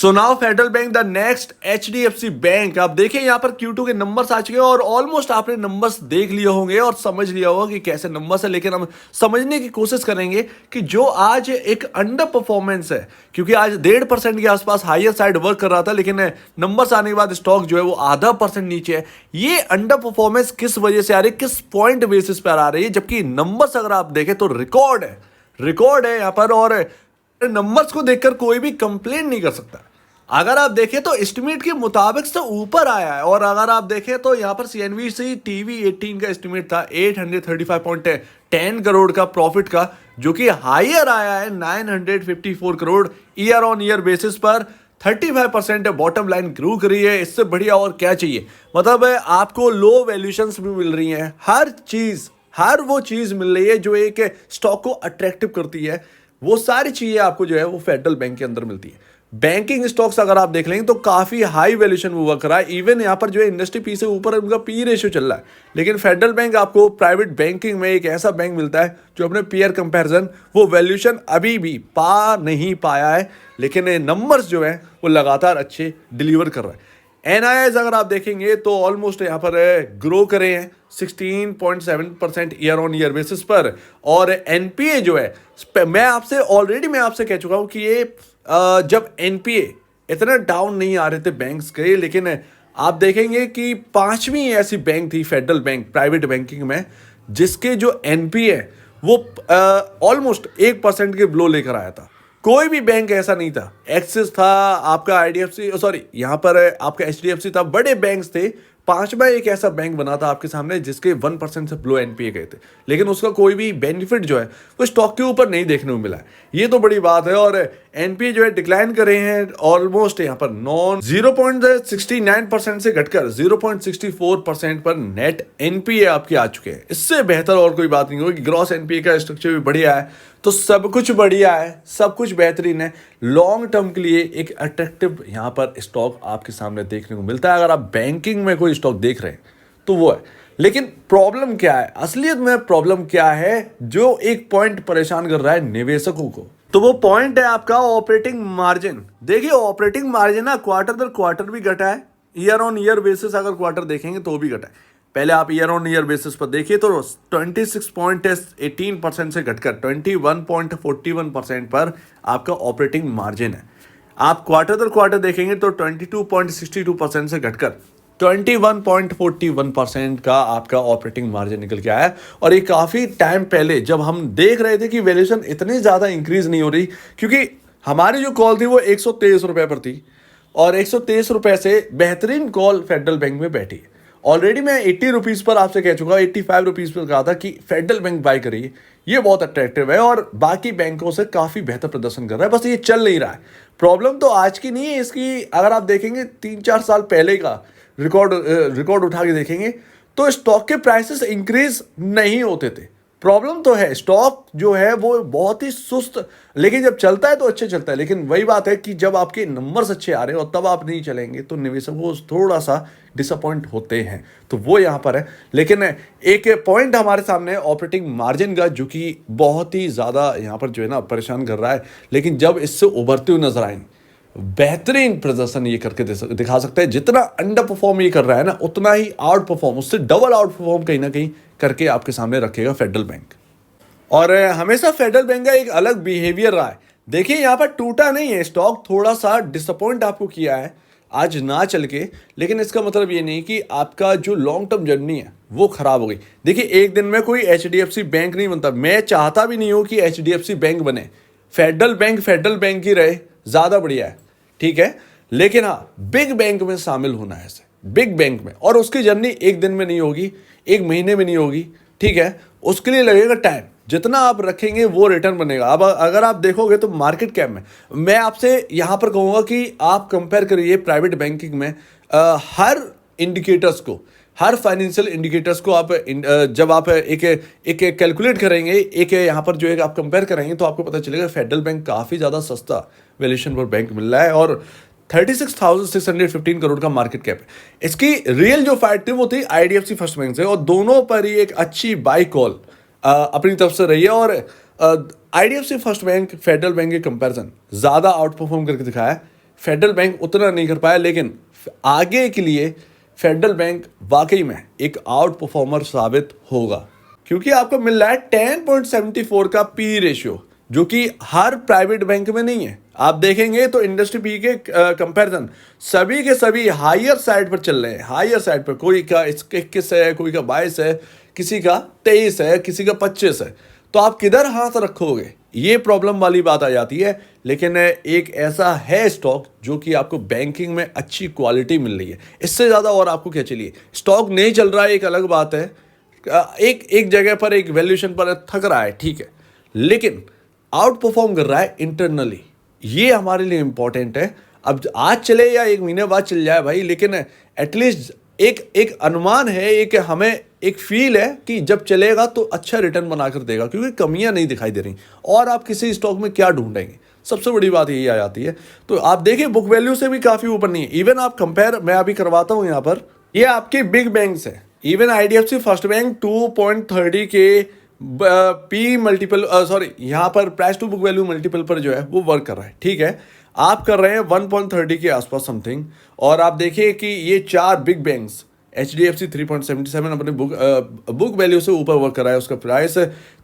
So now federal bank the next HDFC bank. आप देखिए यहाँ पर Q2 के नंबर्स आ चुके हैं और ऑलमोस्ट आपने नंबर्स देख लिए होंगे और समझ लिया होगा कि कैसे नंबर्स है, लेकिन हम समझने की कोशिश करेंगे कि जो आज एक अंडर परफॉर्मेंस है, क्योंकि आज 1.5% के आसपास हायर साइड वर्क कर रहा था, लेकिन नंबर्स आने के बाद स्टॉक जो है वो आधा % नीचे है। ये अंडर परफॉर्मेंस किस वजह से आ रही है, किस पॉइंट बेसिस पर आ रही है, जबकि नंबर्स अगर आप देखें तो रिकॉर्ड है यहाँ पर, और नंबर्स को देखकर कोई भी कंप्लेन नहीं कर सकता। अगर आप देखें तो एस्टिमेट के मुताबिक से ऊपर आया है, और अगर आप देखें तो यहां पर CNBC TV18 का एस्टिमेट था 835.10 करोड़ का प्रॉफिट का, जो कि हायर आया है 954 crore year on year basis पर। 35% बॉटम लाइन ग्रो करी है। इससे बढ़िया और क्या चाहिए। मतलब आपको लो वैल्यूएशंस भी मिल रही हैं, हर वो चीज मिल रही है जो एक स्टॉक को अट्रैक्टिव करती है। वो सारी चीजें आपको जो है वो फेडरल बैंक के अंदर मिलती है। बैंकिंग स्टॉक्स अगर आप देख लेंगे तो काफी हाई वैल्यूएशन हुआ कर रहा है। इवन यहाँ पर जो है इंडस्ट्री पी से ऊपर उनका पी रेशियो चल रहा है, लेकिन फेडरल बैंक आपको प्राइवेट बैंकिंग में एक ऐसा बैंक मिलता है जो अपने पीयर कंपैरिजन वो वैल्यूएशन अभी भी पा नहीं पाया है, लेकिन नंबर्स जो है वो लगातार अच्छे डिलीवर कर रहा है। NIIs अगर आप देखेंगे तो ऑलमोस्ट यहाँ पर ग्रो करे हैं 16.7% ईयर ऑन ईयर बेसिस पर, और NPA जो है मैं आपसे कह चुका हूँ कि ये जब NPA इतना डाउन नहीं आ रहे थे बैंक्स के, लेकिन आप देखेंगे कि 5वीं ऐसी बैंक थी फेडरल बैंक प्राइवेट बैंकिंग में जिसके जो NPA वो ऑलमोस्ट 1% के ब्लो लेकर आया था। कोई भी बैंक ऐसा नहीं था। एक्सिस था, आपका यहाँ पर आपका HDFC था, बड़े बैंक्स थे। 5वां एक ऐसा बैंक बना था आपके सामने जिसके 1% से ब्लो NPA गए थे, लेकिन उसका कोई भी बेनिफिट जो है वो स्टॉक के ऊपर नहीं देखने को मिला है। ये तो बड़ी बात है। और NPA जो है डिक्लाइन कर रहे हैं ऑलमोस्ट यहाँ पर 0.69% से घटकर 0.64% पर नेट NPA आपके आ चुके हैं। इससे बेहतर और कोई बात नहीं होगी। ग्रॉस NPA का स्ट्रक्चर भी बढ़िया है, तो सब कुछ बढ़िया है, सब कुछ बेहतरीन है। लॉन्ग टर्म के लिए एक अट्रैक्टिव यहाँ पर स्टॉक आपके सामने देखने को मिलता है। अगर आप बैंकिंग में कोई स्टॉक देख रहे हैं तो वो है, लेकिन प्रॉब्लम क्या है, असलियत में प्रॉब्लम क्या है जो एक पॉइंट परेशान कर रहा है निवेशकों को, तो वो पॉइंट है आपका ऑपरेटिंग मार्जिन। देखिए ऑपरेटिंग मार्जिन ना क्वार्टर दर क्वार्टर भी घटा है, ईयर ऑन ईयर बेसिस अगर क्वार्टर देखेंगे तो भी घटा है। पहले आप ईयर ऑन ईयर बेसिस पर देखिए तो 26.18% से घटकर 21.41% पर आपका ऑपरेटिंग मार्जिन है। आप क्वार्टर दर क्वार्टर देखेंगे तो 22.62% से घटकर 21.41% का आपका ऑपरेटिंग मार्जिन निकल के आया। और ये काफ़ी टाइम पहले जब हम देख रहे थे कि वैल्यूएशन इतनी ज़्यादा इंक्रीज नहीं हो रही, क्योंकि हमारी जो कॉल थी वो 123 रुपये पर थी, और 123 रुपये से बेहतरीन कॉल फेडरल बैंक में बैठी है। ऑलरेडी मैं 80 रुपीज़ पर आपसे कह चुका, 85 रुपीज़ पर कहा था कि फेडरल बैंक बाय करिए, ये बहुत अट्रैक्टिव है और बाकी बैंकों से काफ़ी बेहतर प्रदर्शन कर रहा है, बस ये चल नहीं रहा है। प्रॉब्लम तो आज की नहीं है इसकी, अगर आप देखेंगे 3-4 साल पहले का रिकॉर्ड उठा के देखेंगे तो स्टॉक के प्राइसेस इंक्रीज नहीं होते थे। प्रॉब्लम तो है, स्टॉक जो है वो बहुत ही सुस्त, लेकिन जब चलता है तो अच्छे चलता है। लेकिन वही बात है कि जब आपके नंबर्स अच्छे आ रहे हैं और तब आप नहीं चलेंगे तो निवेशकों को थोड़ा सा डिसअपॉइंट होते हैं, तो वो यहाँ पर है। लेकिन एक पॉइंट हमारे सामने ऑपरेटिंग मार्जिन का, जो कि बहुत ही ज़्यादा यहाँ पर जो है ना परेशान कर रहा है, लेकिन जब इससे उभरते हुए नजर आएंगे बेहतरीन प्रदर्शन ये करके दिखा सकता है। जितना अंडर परफॉर्म ये कर रहा है ना, उतना ही आउट परफॉर्म, उससे डबल आउट परफॉर्म कहीं ना कहीं करके आपके सामने रखेगा फेडरल बैंक। और हमेशा फेडरल बैंक का एक अलग बिहेवियर रहा है। देखिए यहाँ पर टूटा नहीं है स्टॉक, थोड़ा सा डिसअपॉइंट आपको किया है आज ना चल के, लेकिन इसका मतलब ये नहीं कि आपका जो लॉन्ग टर्म जर्नी है वो खराब हो गई। देखिए एक दिन में कोई HDFC बैंक नहीं बनता, मैं चाहता भी नहीं हूँ कि HDFC बैंक बने। फेडरल बैंक ही रहे, ज़्यादा बढ़िया है, ठीक है। लेकिन हाँ, बिग बैंक में शामिल होना है, ऐसे बिग बैंक में, और उसकी जर्नी एक दिन में नहीं होगी, एक महीने में नहीं होगी, ठीक है। उसके लिए लगेगा टाइम, जितना आप रखेंगे वो रिटर्न बनेगा। अब अगर आप देखोगे तो मार्केट कैप में मैं आपसे यहाँ पर कहूँगा कि आप कंपेयर करिए प्राइवेट बैंकिंग में हर इंडिकेटर्स को, हर फाइनेंशियल इंडिकेटर्स को आप जब आप एक कैलकुलेट करेंगे, एक यहाँ पर जो है आप कंपेयर करेंगे तो आपको पता चलेगा फेडरल बैंक काफ़ी ज़्यादा सस्ता वैल्यूएशन पर बैंक मिल रहा है, और 36,615 करोड़ का मार्केट कैप है। इसकी रियल जो फाइट थी वो थी IDFC फर्स्ट बैंक से, और दोनों पर ही एक अच्छी बाई कॉल अपनी तरफ से रही है। और IDFC first bank federal bank के कंपैरिजन ज़्यादा आउट परफॉर्म करके दिखाया है। फेडरल बैंक उतना नहीं कर पाया, लेकिन आगे के लिए फेडरल बैंक वाकई में एक आउट परफॉर्मर साबित होगा, क्योंकि आपको मिल रहा है 10.74 का पी रेशियो, जो कि हर प्राइवेट बैंक में नहीं है। आप देखेंगे तो इंडस्ट्री पी के कंपैरिजन सभी के सभी हायर साइड पर चल रहे हैं, हायर साइड पर। कोई का 21 है, कोई का 22 है, किसी का 23 है, किसी का 25 है। तो आप किधर हाथ रखोगे, ये प्रॉब्लम वाली बात आ जाती है। लेकिन एक ऐसा है स्टॉक जो कि आपको बैंकिंग में अच्छी क्वालिटी मिल रही है, इससे ज़्यादा और आपको क्या चाहिए। स्टॉक नहीं चल रहा है एक अलग बात है, एक जगह पर एक वैल्यूएशन पर थक रहा है, ठीक है, लेकिन आउट परफॉर्म कर रहा है इंटरनली, ये हमारे लिए इंपॉर्टेंट है। अब आज चले या एक महीने बाद चल जाए भाई, लेकिन एटलीस्ट एक अनुमान है, एक हमें एक फील है कि जब चलेगा तो अच्छा रिटर्न बनाकर देगा, क्योंकि कमियां नहीं दिखाई दे रही। और आप किसी स्टॉक में क्या ढूंढेंगे, सबसे बड़ी बात यही आ जाती है। तो आप देखिए बुक वैल्यू से भी काफ़ी ऊपर नहीं है। इवन आप कंपेयर, मैं अभी करवाता हूँ यहाँ पर, ये आपके बिग बैंक्स है। इवन IDFC फर्स्ट बैंक 2.30 के पी मल्टीपल, सॉरी यहाँ पर price to book value multiple पर जो है वो वर्क कर रहा है, ठीक है। आप कर रहे हैं 1.30 के आसपास समथिंग। और आप देखिए कि ये 4 बिग बैंक्स, HDFC 3.77 अपने बुक वैल्यू से ऊपर वर्क कर रहा है, उसका प्राइस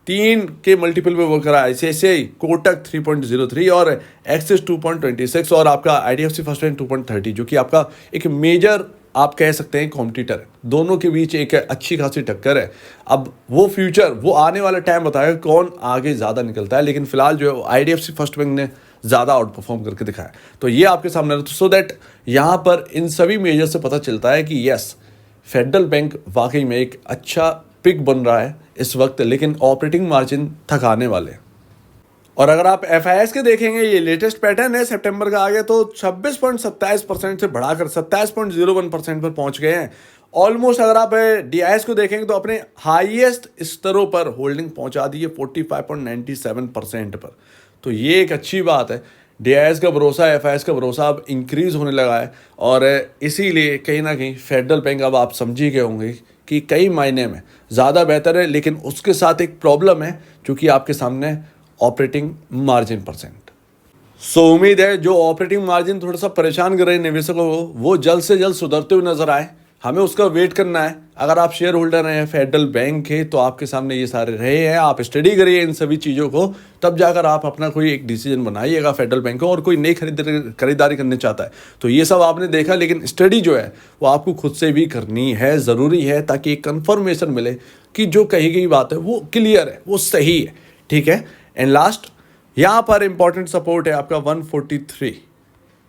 3 के मल्टीपल पे वर्क कर रहा है। ICICI कोटक 3.03 और एक्सिस 2.26 और आपका IDFC फर्स्ट बैंक 2.30, जो कि आपका एक मेजर आप कह सकते हैं कॉम्पिटिटर है। दोनों के बीच एक अच्छी खासी टक्कर है। अब वो फ्यूचर, वो आने वाला टाइम बताएगा कौन आगे ज़्यादा निकलता है, लेकिन फिलहाल जो है IDFC फर्स्ट बैंक ने ज़्यादा आउट परफॉर्म करके दिखाया। तो ये आपके सामने, सो दैट यहाँ पर इन सभी मेजर से पता चलता है कि यस, फेडरल बैंक वाकई में एक अच्छा पिक बन रहा है इस वक्त, लेकिन ऑपरेटिंग मार्जिन थकाने वाले। और अगर आप FIS के देखेंगे, ये लेटेस्ट पैटर्न है सितंबर का, आगे तो 26.27% से बढ़ाकर 27.01% पर पहुंच गए हैं ऑलमोस्ट। अगर आप DIS को देखेंगे तो अपने हाईएस्ट स्तरों पर होल्डिंग पहुंचा दी है 45.97% पर। तो ये एक अच्छी बात है। DIS का भरोसा, FIS का भरोसा अब इंक्रीज होने लगा है। और इसीलिए कहीं ना कहीं फेडरल बैंक, अब आप समझ ही गए होंगे कि कई मायने में ज़्यादा बेहतर है, लेकिन उसके साथ एक प्रॉब्लम है जो कि आपके सामने ऑपरेटिंग मार्जिन %। सो उम्मीद है जो ऑपरेटिंग मार्जिन थोड़ा सा परेशान कर रहे हैं निवेशकों को, वो जल्द से जल्द सुधरते हुए नजर आए। हमें उसका वेट करना है। अगर आप शेयर होल्डर हैं फेडरल बैंक के, तो आपके सामने ये सारे रहे हैं, आप स्टडी करिए इन सभी चीज़ों को, तब जाकर आप अपना कोई एक डिसीजन बनाइएगा फेडरल बैंक को। और कोई नई खरीदारी करने चाहता है तो ये सब आपने देखा, लेकिन स्टडी जो है वो आपको खुद से भी करनी है, ज़रूरी है, ताकि एक कन्फर्मेशन मिले कि जो कही गई बात है वो क्लियर है, वो सही है, ठीक है। एंड लास्ट, यहाँ पर इंपॉर्टेंट सपोर्ट है आपका 143,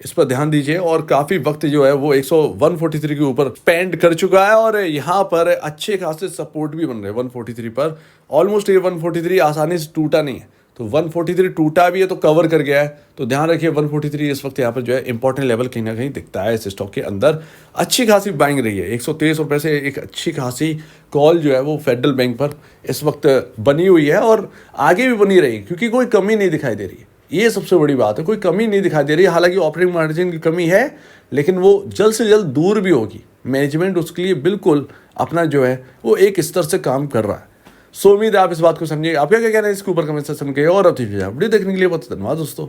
इस पर ध्यान दीजिए। और काफ़ी वक्त जो है वो 143 के ऊपर स्पेंड कर चुका है, और यहाँ पर अच्छे खासे सपोर्ट भी बन रहे हैं 143 पर। ऑलमोस्ट ये 143 आसानी से टूटा नहीं है, तो 143 टूटा भी है तो कवर कर गया है। तो ध्यान रखिए 143 इस वक्त यहाँ पर जो है इंपॉर्टेंट लेवल कहीं ना कहीं दिखता है इस स्टॉक के अंदर। अच्छी खासी बाइंग रही है, 123 रुपये से एक अच्छी खासी कॉल जो है वो फेडरल बैंक पर इस वक्त बनी हुई है, और आगे भी बनी रही, क्योंकि कोई कमी नहीं दिखाई दे रही है। ये सबसे बड़ी बात है, कोई कमी नहीं दिखाई दे रही है। हालांकि ऑपरेटिंग मार्जिन की कमी है, लेकिन वो जल्द से जल्द दूर भी होगी। मैनेजमेंट उसके लिए बिल्कुल अपना जो है वो एक स्तर से काम कर रहा है। सो उम्मीद है आप इस बात को समझिए। आप क्या कहना है इसके ऊपर कमेंट सेक्शन में, और अब अपडेट देखने के लिए बहुत धन्यवाद दोस्तों।